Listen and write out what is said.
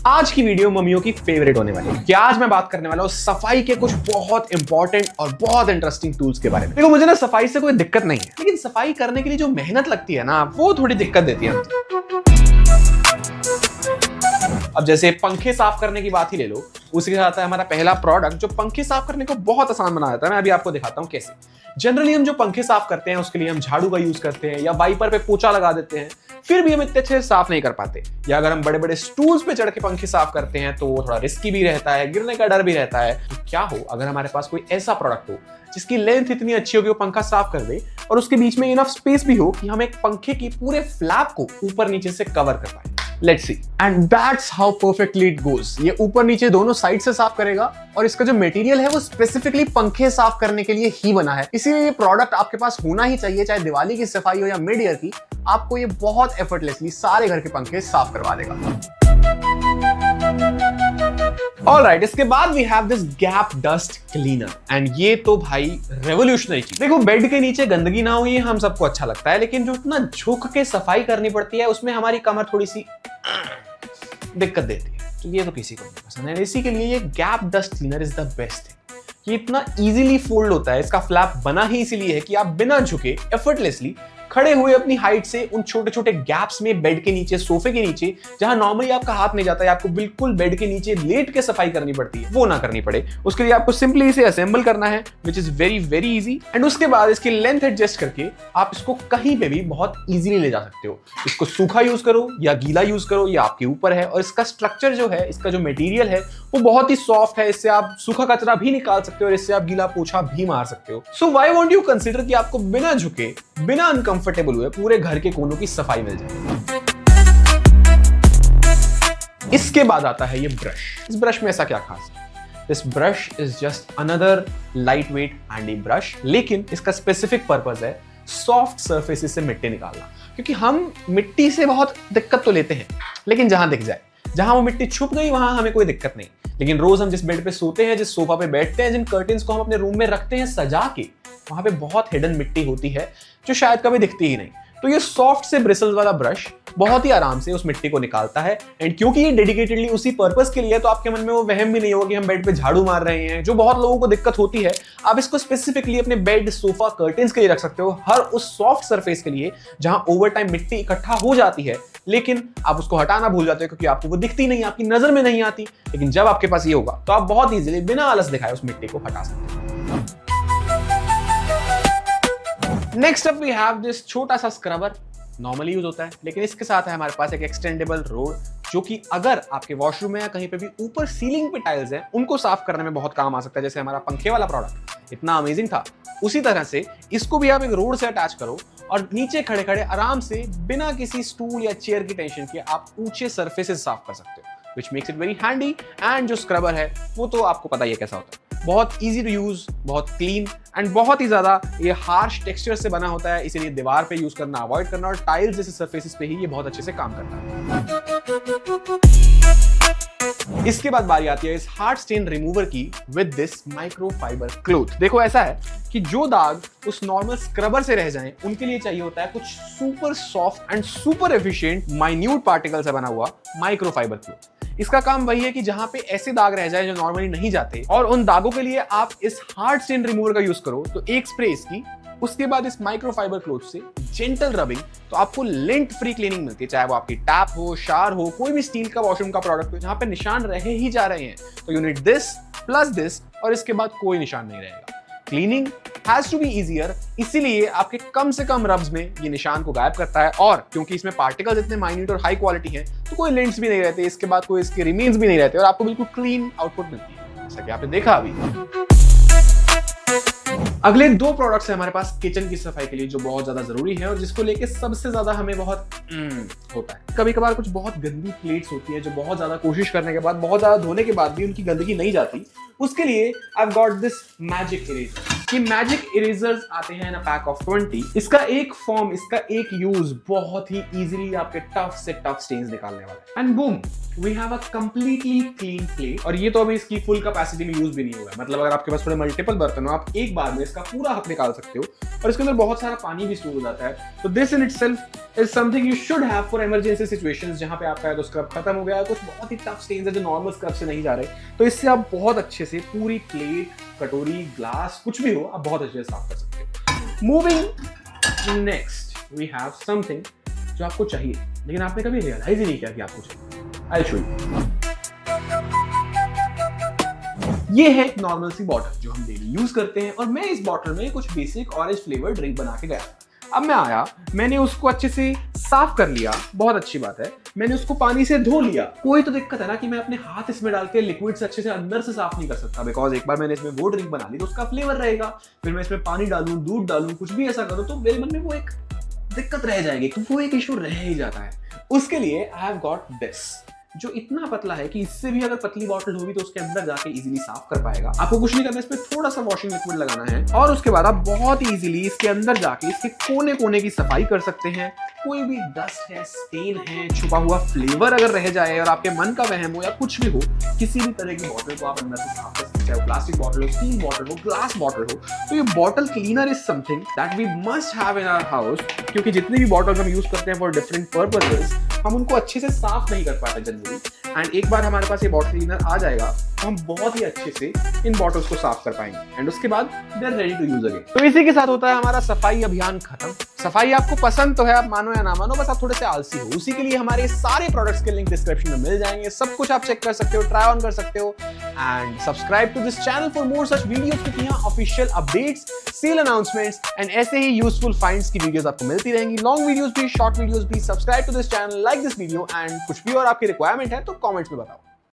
आज की वीडियो मम्मियों की फेवरेट होने वाली है कि आज मैं बात करने वाला हूँ सफाई के कुछ बहुत इंपॉर्टेंट और बहुत इंटरेस्टिंग टूल्स के बारे में। देखो मुझे ना सफाई से कोई दिक्कत नहीं है, लेकिन सफाई करने के लिए जो मेहनत लगती है ना वो थोड़ी दिक्कत देती है। अब जैसे पंखे साफ करने की बात ही ले लो, उसके साथ है हमारा पहला प्रोडक्ट जो पंखे साफ करने को बहुत आसान बना देता है। मैं अभी आपको दिखाता हूँ कैसे। जनरली हम जो पंखे साफ करते हैं उसके लिए हम झाड़ू का यूज करते हैं या वाइपर पे पोछा लगा देते हैं, फिर भी हम इतने अच्छे से साफ नहीं कर पाते। या अगर हम बड़े बड़े स्टूल्स पे चढ़ के पंखे साफ करते हैं तो वो थोड़ा रिस्की भी रहता है, गिरने का डर भी रहता है। तो क्या हो अगर हमारे पास कोई ऐसा प्रोडक्ट हो जिसकी लेंथ इतनी अच्छी हो कि वो पंखा साफ कर दे और उसके बीच में इनफ स्पेस भी हो कि हम एक पंखे की पूरे फ्लैप को ऊपर नीचे से कवर कर पाए। Let's see. And that's how perfectly it goes. ये ऊपर नीचे दोनों साइड से साफ करेगा और इसका जो मटेरियल है वो स्पेसिफिकली पंखे साफ करने के लिए ही बना है। इसीलिए ये प्रोडक्ट आपके पास होना ही चाहिए, चाहे दिवाली की सफाई हो या मिड ईयर की। आपको ये बहुत एफर्टलेसली सारे घर के पंखे साफ करवा देगा। Alright, इसके बाद we have this gap dust cleaner and ये तो भाई रेवोल्यूशनरी चीज। देखो बेड के नीचे गंदगी ना हो ये हम सबको अच्छा लगता है, लेकिन जो इतना झुक के सफाई करनी पड़ती है उसमें हमारी कमर थोड़ी सी दिक्कत देती है, तो ये तो किसी को नहीं पसंद है। इसी के लिए ये gap dust cleaner is the best thing. ये इतना इजीली फोल्ड होता है, इसका फ्लैप बना ही इसीलिए है कि आप बिना झुके एफर्टलेसली खड़े हुए अपनी हाइट से उन छोटे छोटे गैप्स में बेड के नीचे, सोफे के नीचे, जहां नॉर्मली आपका हाथ नहीं जाता है, आपको बिल्कुल बेड के नीचे लेट के सफाई करनी पड़ती है, वो ना करनी पड़े। उसके लिए आपको सिंपली इसे असेंबल करना है, which is very very easy. And उसके बाद इसकी लेंथ एडजस्ट करके आप इसको कहीं पे भी बहुत इजीली ले जा सकते हो। इसको सूखा यूज करो या गीला यूज करो, ये आपके ऊपर है। और इसका स्ट्रक्चर जो है, इसका जो मटेरियल है वो बहुत ही सॉफ्ट है। इससे आप सूखा कचरा भी निकाल सकते हो और इससे आप गीला पोछा भी मार सकते हो। So why won't you consider कि आपको बिना झुके, बिना अनकंफर्टेबल हुए पूरे घर के कोनों की सफाई मिल जाए। इसके बाद आता है ये ब्रश। इस ब्रश में ऐसा क्या खास है? This brush is just another light weight handy brush, लेकिन इसका स्पेसिफिक पर्पस है सॉफ्ट सरफेसेस से मिट्टी निकालना। क्योंकि हम मिट्टी से बहुत दिक्कत तो लेते हैं, लेकिन जहां दिख जाए, जहां वो मिट्टी छुप गई वहां हमें कोई दिक्कत नहीं। लेकिन रोज हम जिस बेड पे सोते हैं, जिस सोफा पे बैठते हैं, जिन कर्टेन्स को हम अपने रूम में रखते हैं सजा के, वहां पे बहुत हिडन मिट्टी होती है जो शायद कभी दिखती ही नहीं। तो ये सॉफ्ट से ब्रिसल्स वाला ब्रश बहुत ही आराम से उस मिट्टी को निकालता है। एंड क्योंकि ये डेडिकेटेडली उसी पर्पस के लिए है, तो आपके मन में वो वहम भी नहीं होगा कि हम बेड पे झाड़ू मार रहे हैं, जो बहुत लोगों को दिक्कत होती है। आप इसको स्पेसिफिकली अपने बेड, सोफा, कर्टेन्स के लिए रख सकते हो, हर उस सॉफ्ट सरफेस के लिए जहां ओवर टाइम मिट्टी इकट्ठा हो जाती है, लेकिन आप उसको हटाना भूल जाते हो क्योंकि आपको वो दिखती नहीं, आपकी नजर में नहीं आती। लेकिन जब आपके पास ये होगा तो आप बहुत इजीली बिना आलस दिखाए उस मिट्टी को हटा सकते हो। Next up we have this छोटा सा स्क्रबर। नॉर्मली यूज होता है, लेकिन इसके साथ है हमारे पास एक एक्सटेंडेबल रोड, जो कि अगर आपके वॉशरूम में या कहीं पे भी ऊपर सीलिंग पे टाइल्स हैं उनको साफ करने में बहुत काम आ सकता है। जैसे हमारा पंखे वाला प्रोडक्ट इतना अमेजिंग था, उसी तरह से इसको भी आप एक रोड से अटैच करो और नीचे खड़े खड़े आराम से बिना किसी स्टूल या चेयर की टेंशन के आप ऊंचे सरफेसेस साफ कर सकते हो, which makes it very handy। And जो स्क्रबर है वो तो आपको पता ही है कैसा होता है, बहुत इजी टू यूज, बहुत क्लीन एंड बहुत ही ज्यादा ये हार्श टेक्सचर से बना होता है, इसीलिए दीवार पे यूज करना अवॉइड करना और टाइल्स जैसे सरफेसेस पे ही ये बहुत अच्छे से काम करता है। इसके बाद बारी आती है इस हार्ड स्टेन रिमूवर की विद दिस माइक्रोफाइबर क्लॉथ। देखो ऐसा है कि जो दाग उस नॉर्मल स्क्रबर से रह जाएं, उनके लिए चाहिए होता है कुछ super soft and super efficient minute particle से बना हुआ माइक्रोफाइबर क्लॉथ। इसका काम वही है कि जहां पे ऐसे दाग रह जाए जो नॉर्मली नहीं जाते, और उन दागों के लिए आप इस हार्ड स्टेन रिमूवर का यूज करो, तो एक स्प्रे इसकी, उसके बाद इस माइक्रोफाइबर क्लॉथ से जेंटल रबिंग, तो आपको लिंट फ्री क्लीनिंग मिलती है। चाहे वो आपकी टैप हो, शावर हो, कोई भी स्टील का वॉशरूम का प्रोडक्ट हो जहां पे निशान रहे ही जा रहे हैं, तो you need this plus this, और इसके बाद कोई निशान नहीं रहेगा। Cleaning has to be easier, इसीलिए आपके कम से कम रब्स में ये निशान को गायब करता है। और क्योंकि इसमें पार्टिकल्स इतने माइन्यूट और हाई क्वालिटी हैं, तो कोई लिंट्स भी नहीं रहते, इसके बाद कोई इसके रिमेन्स भी नहीं रहते और आपको बिल्कुल क्लीन आउटपुट मिलती है, जैसा कि आपने देखा अभी। अगले दो प्रोडक्ट्स हैं हमारे पास किचन की सफाई के लिए, जो बहुत ज्यादा जरूरी है और जिसको लेके सबसे ज्यादा हमें बहुत होता है। कभी कभार कुछ बहुत गंदी प्लेट्स होती है जो बहुत ज्यादा कोशिश करने के बाद, बहुत ज्यादा धोने के बाद भी उनकी गंदगी नहीं जाती। उसके लिए I got this magic eraser. कि मैजिक इरेजर्स आते हैं ना पैक ऑफ 20। इसका एक फॉर्म, इसका एक यूज बहुत ही इजीली आपके टफ से टफ स्टेन्स निकालने वाला है। And boom, we have a completely clean plate. और ये तो अभी इसकी फुल कैपेसिटी में यूज भी नहीं हुआ है, मतलब अगर आपके पास थोड़े मल्टीपल बर्तन हो, आप एक बार में इसका पूरा हक निकाल सकते हो और इसके अंदर बहुत सारा पानी भी स्टोर हो जाता है। तो this in itself is something you should have for emergency situations, जहां पे आपका तो स्क्रब खत्म हो गया, कुछ बहुत ही टफ स्टेन्स है जो नॉर्मल स्क्रब से नहीं जा रहे, तो इससे आप बहुत अच्छे से पूरी प्लेट, कटोरी, ग्लास, कुछ भी हो, आप बहुत अच्छे से साफ कर सकते हो। Moving next, we have something जो आपको चाहिए लेकिन आपने कभी रियलाइज ही नहीं किया कि आपको चाहिए। I show you. ये है एक नॉर्मल सी बॉटल जो हम डेली यूज करते हैं और मैं इस बॉटल में कुछ बेसिक ऑरेंज फ्लेवर ड्रिंक बना के गया। अब मैं आया, मैंने उसको अच्छे से साफ कर लिया, बहुत अच्छी बात है। मैंने उसको पानी से धो लिया। कोई तो दिक्कत है ना कि मैं अपने हाथ इसमें डाल के लिक्विड से अच्छे से अंदर से साफ नहीं कर सकता, बिकॉज एक बार मैंने इसमें वो ड्रिंक बना ली तो उसका फ्लेवर रहेगा, फिर मैं इसमें पानी डालूं, दूध डालूं, कुछ भी ऐसा करूं तो मेरे मन में वो एक दिक्कत रह जाएगी, तो वो एक इशू रह ही जाता है। उसके लिए आई हैव गॉट दिस, जो इतना पतला है कि इससे भी अगर पतली बॉटल होगी तो उसके अंदर जाके इजीली साफ कर पाएगा। आपको कुछ नहीं करना, इसमें थोड़ा सा वॉशिंग लिक्विड लगाना है और उसके बाद आप बहुत इजीली इसके अंदर जाके इसके कोने कोने की सफाई कर सकते हैं। कोई भी डस्ट है, स्टेन है, छुपा हुआ फ्लेवर अगर रह जाए और आपके मन का वहम हो या कुछ भी हो, किसी भी तरह की बॉटल को आप अंदर से साफ कर सकते हैं, चाहे प्लास्टिक बॉटल हो, स्टील बॉटल हो, ग्लास बॉटल हो। तो ये bottle cleaner is something that we must have in our house, क्योंकि जितने भी बॉटल्स हम यूज करते हैं फॉर डिफरेंट पर्पसेस, हम उनको अच्छे से साफ नहीं कर पाते जनरली। एंड एक बार हमारे पास ये बॉटल क्लीनर आ जाएगा तो हम बहुत ही अच्छे से इन बॉटल्स को साफ कर पाएंगे एंड उसके बाद they are ready to use again. तो इसी के साथ होता है हमारा सफाई अभियान खत्म। सफाई आपको पसंद तो है, आप मानो या ना मानो, बस आप थोड़े से आलसी हो। उसी के लिए हमारे सारे प्रोडक्ट्स के लिंक डिस्क्रिप्शन में मिल जाएंगे, सब कुछ आप चेक कर सकते हो, ट्राई ऑन कर सकते हो and subscribe to this channel for more such videos, क्योंकि यहाँ official updates, sale announcements and ऐसे ही यूजफुल फाइंड्स की वीडियोस आपको मिलती रहेंगी। लॉन्ग वीडियोस भी, शॉर्ट वीडियोस भी। Subscribe to this channel, like this video and कुछ भी और आपकी रिक्वायरमेंट है तो कमेंट्स में बताओ।